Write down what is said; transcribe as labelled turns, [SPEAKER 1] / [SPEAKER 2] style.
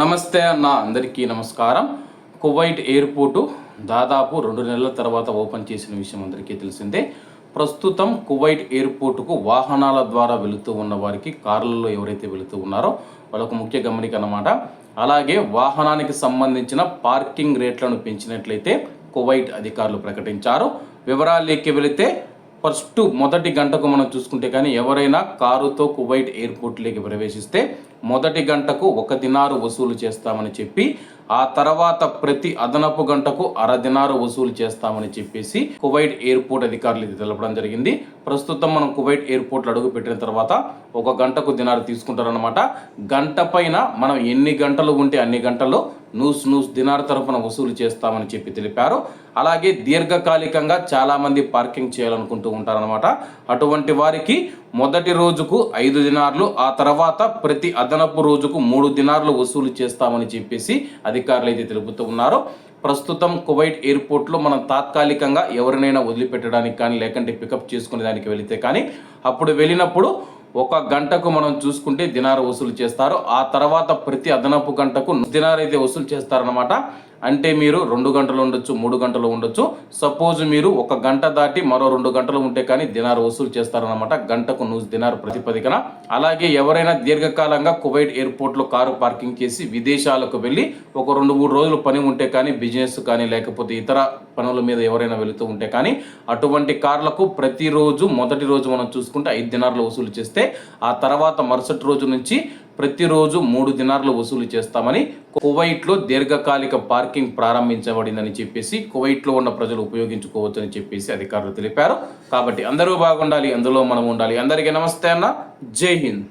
[SPEAKER 1] నమస్తే అన్న, అందరికీ నమస్కారం. కువైట్ ఎయిర్పోర్టు దాదాపు 2 నెలల తర్వాత ఓపెన్ చేసిన విషయం అందరికీ తెలిసిందే. ప్రస్తుతం కువైట్ ఎయిర్పోర్టుకు వాహనాల ద్వారా వెళుతూ ఉన్న వారికి, కార్లలో ఎవరైతే వెళుతూ ఉన్నారో వాళ్ళకు ముఖ్య గమనిక అన్నమాట. అలాగే వాహనానికి సంబంధించిన పార్కింగ్ రేట్లను పెంచినట్లయితే కువైట్ అధికారులు ప్రకటించారు. వివరాల్లోకి వెళితే మొదటి గంటకు మనం చూసుకుంటే కానీ ఎవరైనా కారుతో కువైట్ ఎయిర్పోర్ట్లోకి ప్రవేశిస్తే మొదటి గంటకు 1 దినారు వసూలు చేస్తామని చెప్పి, ఆ తర్వాత ప్రతి అదనపు గంటకు అర దినారు వసూలు చేస్తామని చెప్పేసి కువైట్ ఎయిర్పోర్ట్ అధికారులు ఇది తెలపడం జరిగింది. ప్రస్తుతం మనం కువైట్ ఎయిర్పోర్ట్లో అడుగు పెట్టిన తర్వాత 1 గంటకు దినారు తీసుకుంటారనమాట. గంట పైన మనం ఎన్ని గంటలు ఉంటే అన్ని గంటలు నూస్ దినార్ తరపున వసూలు చేస్తామని చెప్పి తెలిపారు. అలాగే దీర్ఘకాలికంగా చాలామంది పార్కింగ్ చేయాలనుకుంటూ ఉంటారనమాట. అటువంటి వారికి మొదటి రోజుకు 5 దినార్లు, ఆ తర్వాత ప్రతి అదనపు రోజుకు 3 దినార్లు వసూలు చేస్తామని చెప్పేసి అధికారులు అయితే తెలుపుతూ ఉన్నారు. ప్రస్తుతం కువైట్ ఎయిర్పోర్ట్లో మనం తాత్కాలికంగా ఎవరినైనా వదిలిపెట్టడానికి కానీ, లేకంటే పికప్ చేసుకునే దానికి వెళితే కానీ, అప్పుడు వెళ్ళినప్పుడు 1 గంటకు మనం చూసుకుంటే దినారు వసూలు చేస్తారు. ఆ తర్వాత ప్రతి అదనపు గంటకు దినారు అయితే వసూలు చేస్తారనమాట. అంటే మీరు 2 గంటలు ఉండొచ్చు, 3 గంటలు ఉండొచ్చు. సపోజ్ మీరు 1 గంట దాటి మరో 2 గంటలు ఉంటే కానీ దినారు వసూలు చేస్తారనమాట. గంటకు 100 దినారు ప్రతిపదికన. అలాగే ఎవరైనా దీర్ఘకాలంగా కువైట్ ఎయిర్పోర్ట్లో కారు పార్కింగ్ చేసి విదేశాలకు వెళ్ళి ఒక 2-3 రోజులు పని ఉంటే కానీ, బిజినెస్ కానీ, లేకపోతే ఇతర పనుల మీద ఎవరైనా వెళుతూ ఉంటే కానీ, అటువంటి కార్లకు ప్రతిరోజు మొదటి రోజు మనం చూసుకుంటే 5 దినార్లు వసూలు చేస్తే, ఆ తర్వాత మరుసటి రోజు నుంచి ప్రతిరోజు 3 దినార్లు వసూలు చేస్తామని కువైట్లో దీర్ఘకాలిక పార్కింగ్ ప్రారంభించబడిందని చెప్పేసి కువైట్లో ఉన్న ప్రజలు ఉపయోగించుకోవచ్చని చెప్పేసి అధికారులు తెలిపారు. కాబట్టి అందరూ బాగుండాలి, అందులో మనం ఉండాలి. అందరికీ నమస్తే అన్న, జై హింద్.